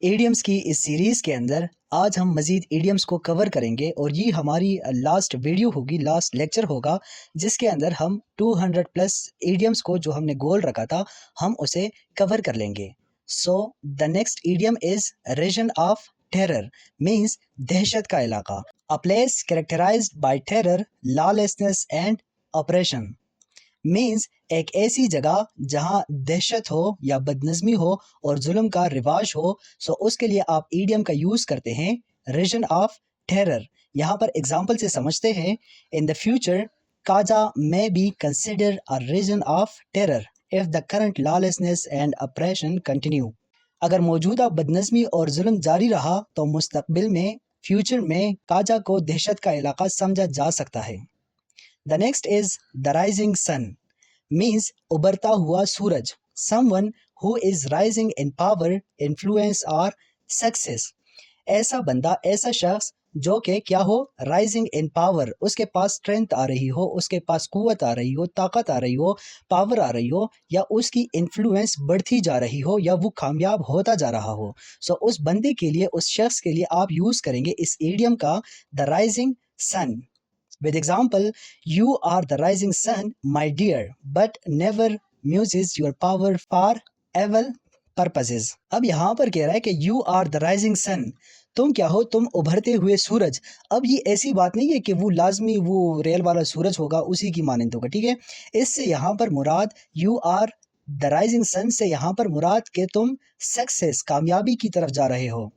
Idioms کی اس series کے اندر آج ہم مزید ایڈیمز کو کور کریں گے اور یہ ہماری لاسٹ ویڈیو ہوگی، لاسٹ لیکچر ہوگا، جس کے اندر ہم 200 پلس ایڈیمز کو جو ہم نے گول رکھا تھا ہم اسے کور کر لیں گے. So the next idiom is region of terror, means دہشت کا علاقہ. A place characterized by terror, lawlessness and oppression. Means ایک ایسی جگہ جہاں دہشت ہو یا بدنظمی ہو اور ظلم کا رواج ہو. سو اس کے لیے آپ ایڈیم کا یوز کرتے ہیں ریجن آف ٹیرر. یہاں پر اگزامپل سے سمجھتے ہیں ان دا فیوچر کاجا may be considered a region of terror if the current lawlessness and oppression continue. اگر موجودہ بدنظمی اور ظلم جاری رہا تو مستقبل میں فیوچر میں کاجا کو دہشت کا علاقہ سمجھا جا سکتا ہے. The next is the rising sun, means ابھرتا ہوا سورج. Someone who is rising in power, influence or success. ایسا بندہ، ایسا شخص جو کہ کیا ہو، رائزنگ ان پاور، اس کے پاس اسٹرینتھ آ رہی ہو، اس کے پاس قوت آ رہی ہو، طاقت آ رہی ہو، پاور آ رہی ہو، یا اس کی انفلوئنس بڑھتی جا رہی ہو، یا وہ کامیاب ہوتا جا رہا ہو. سو اس بندے کے لیے، اس شخص کے لیے آپ یوز کریں گے اس ایڈیم کا the rising sun. With example, you are the rising sun, my dear, but never uses your power for evil purposes. اب یہاں پر کہہ رہا ہے کہ you are the rising sun. تم کیا ہو؟ تم ابھرتے ہوئے سورج. اب یہ ایسی بات نہیں ہے کہ وہ لازمی وہ ریل والا سورج ہوگا، اسی کی مانند ہوگا، ٹھیک ہے؟ اس سے یہاں پر مراد you are the rising sun سے یہاں پر مراد کہ تم سکسیس، کامیابی کی طرف جا رہے ہو.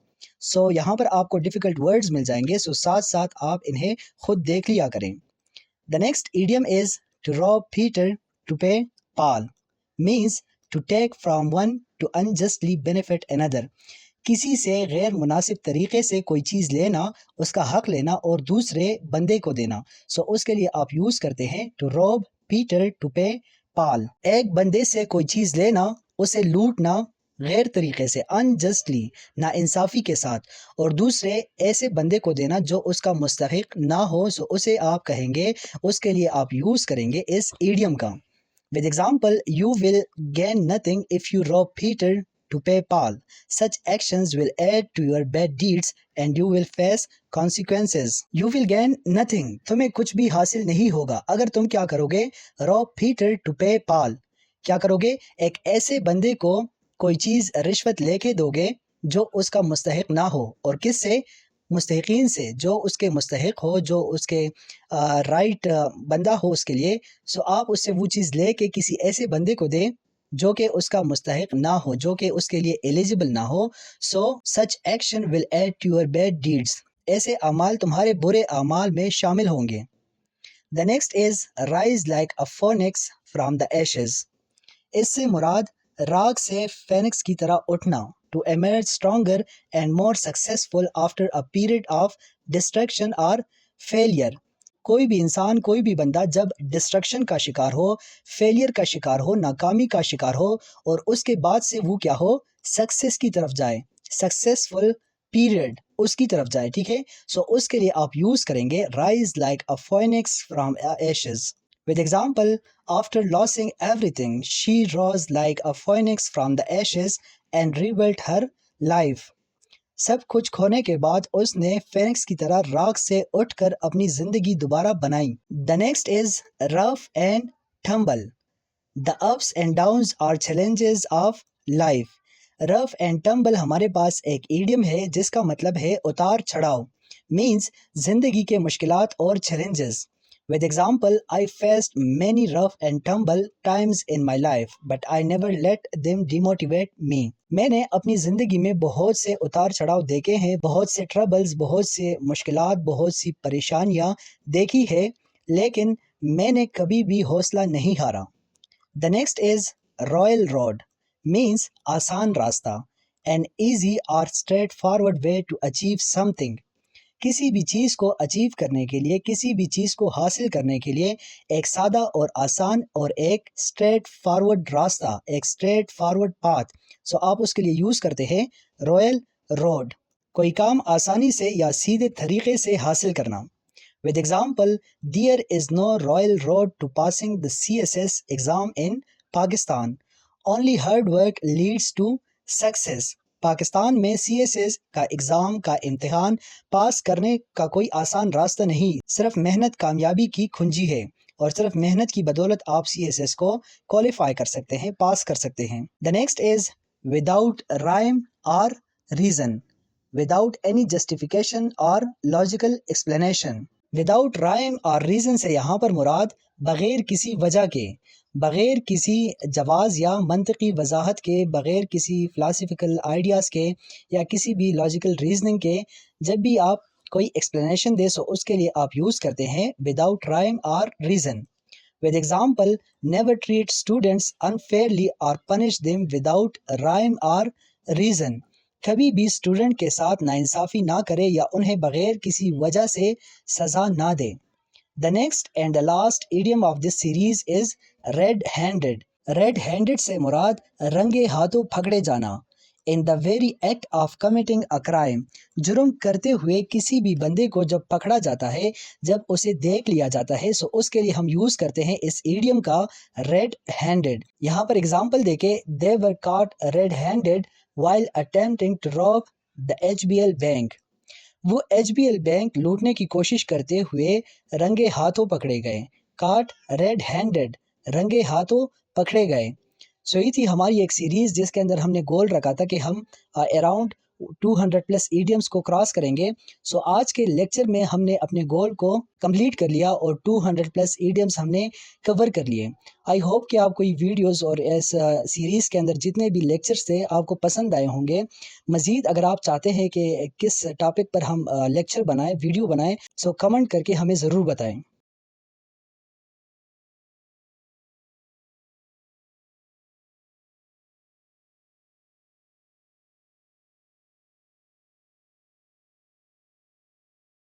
سو یہاں پر آپ کو ڈیفیکلٹ ورڈز مل جائیں گے، سو ساتھ ساتھ آپ انہیں خود دیکھ لیا کریں. The next idiom is to rob Peter to pay Paul, means to take from one to unjustly benefit another. کسی سے غیر مناسب طریقے سے کوئی چیز لینا، اس کا حق لینا اور دوسرے بندے کو دینا. سو اس کے لیے آپ یوز کرتے ہیں to rob Peter to pay Paul. ایک بندے سے کوئی چیز لینا، اسے لوٹنا غیر طریقے سے، انجسٹلی، نا انصافی کے ساتھ، اور دوسرے ایسے بندے کو دینا جو اس کا مستحق نہ ہو. سو اسے آپ کہیں گے، اس کے لیے آپ یوز کریں گے اس ایڈیم کا. With example, you will gain nothing if you rob Peter to pay Paul. Such actions will add to your bad deeds and you will face consequences. You will gain nothing. تمہیں کچھ بھی حاصل نہیں ہوگا اگر تم کیا کرو گے؟ rob Peter to pay Paul. کیا کرو گے؟ ایک ایسے بندے کو کوئی چیز رشوت لے کے دو گے جو اس کا مستحق نہ ہو. اور کس سے؟ مستحقین سے، جو اس کے مستحق ہو، جو اس کے رائٹ بندہ ہو اس کے لیے. سو آپ اس سے وہ چیز لے کے کسی ایسے بندے کو دیں جو کہ اس کا مستحق نہ ہو، جو کہ اس کے لیے ایلیجبل نہ ہو. So such action will add to your bad deeds. ایسے اعمال تمہارے برے اعمال میں شامل ہوں گے. The next is rise like a phoenix from the ashes. اس سے مراد راگ سے فینکس کی طرح اٹھنا. To emerge stronger and more successful after a period of destruction or failure. کوئی بھی انسان، کوئی بھی بندہ جب ڈسٹرکشن کا شکار ہو، فیلئر کا شکار ہو، ناکامی کا شکار ہو، اور اس کے بعد سے وہ کیا ہو؟ سکسیس کی طرف جائے، سکسیسفل پیریڈ اس کی طرف جائے، ٹھیک ہے؟ سو اس کے لیے آپ یوز کریں گے rise like a phoenix from ashes. With example, after losing everything, she rose like a phoenix from the ashes and rebuilt her life. سب کچھ کھونے کے بعد اس نے فینکس کی طرح راک سے اٹھ کر اپنی زندگی دوبارہ بنائی. The next is rough and tumble. The ups and downs are challenges of life. Rough and tumble ہمارے پاس ایک ایڈیم ہے جس کا مطلب ہے اتار چڑھاؤ، means زندگی کے مشکلات اور challenges. With example, I faced many rough and tumble times in my life, but I never let them demotivate me. میں نے اپنی زندگی میں بہت سے اتار چڑھاؤ دیکھے ہیں، بہت سے ٹربلز، بہت سے مشکلات، بہت سی پریشانیاں دیکھی ہے، لیکن میں نے کبھی بھی حوصلہ نہیں ہارا. The next is royal road, means آسان راستہ. An easy or straightforward way to achieve something. کسی بھی چیز کو اچیو کرنے کے لیے، کسی بھی چیز کو حاصل کرنے کے لیے ایک سادہ اور آسان اور ایک اسٹریٹ فارورڈ راستہ، ایک اسٹریٹ فارورڈ پاتھ. سو آپ اس کے لیے یوز کرتے ہیں رویل روڈ، کوئی کام آسانی سے یا سیدھے طریقے سے حاصل کرنا. With example, there is no royal road to passing the CSS exam in Pakistan. Only hard work leads to success. Pakistan میں CSS کا ایگزام کا امتحان پاس کرنے کا کوئی آسان راستہ نہیں، صرف محنت کامیابی کی کنجی ہے، اور صرف محنت کی بدولت آپ CSS کو کوالیفائی کر سکتے ہیں، پاس کر سکتے ہیں۔ The next is without rhyme or reason, without any justification or logical explanation۔ Without rhyme or reason سے یہاں پر مراد بغیر کسی وجہ کے، بغیر کسی جواز یا منطقی وضاحت کے، بغیر کسی فلاسفیکل آئیڈیاز کے یا کسی بھی لاجیکل ریزننگ کے، جب بھی آپ کوئی ایکسپلینیشن دے سو اس کے لیے آپ یوز کرتے ہیں without rhyme or reason. With example, never treat students unfairly اور punish them without rhyme or reason. کبھی بھی اسٹوڈنٹ کے ساتھ ناانصافی نہ کرے یا انہیں بغیر کسی وجہ سے سزا نہ دے۔ The next and the last idiom of this series is red handed۔ Red handed سے مراد رنگے ہاتھوں پکڑے جانا۔ In the very act of committing a crime، جرم کرتے ہوئے کسی بھی بندے کو جب پکڑا جاتا ہے، جب اسے دیکھ لیا جاتا ہے، سو اس کے لیے ہم یوز کرتے ہیں اس ایڈیم کا ریڈ ہینڈڈ۔ یہاں پر اگزامپل دیکھیں، they were caught red-handed while attempting to rob the HBL bank۔ وہ HBL بینک لوٹنے کی کوشش کرتے ہوئے رنگے ہاتھوں پکڑے گئے۔ کاٹ ریڈ ہینڈڈ، رنگے ہاتھوں پکڑے گئے۔ سو یہ تھی ہماری ایک سیریز جس کے اندر ہم نے گول رکھا تھا کہ ہم اراؤنڈ 200 پلس ایڈیمز کو کراس کریں گے۔ سو آج کے لیکچر میں ہم نے اپنے گول کو کمپلیٹ کر لیا اور 200 پلس ایڈیمز ہم نے کور کر لیے۔ آئی ہوپ کہ آپ کو یہ ویڈیوز اور اس سیریز کے اندر جتنے بھی لیکچرز تھے آپ کو پسند آئے ہوں گے۔ مزید اگر آپ چاہتے ہیں کہ کس ٹاپک پر ہم لیکچر بنائیں، ویڈیو بنائیں، سو کمنٹ کر کے ہمیں ضرور بتائیں۔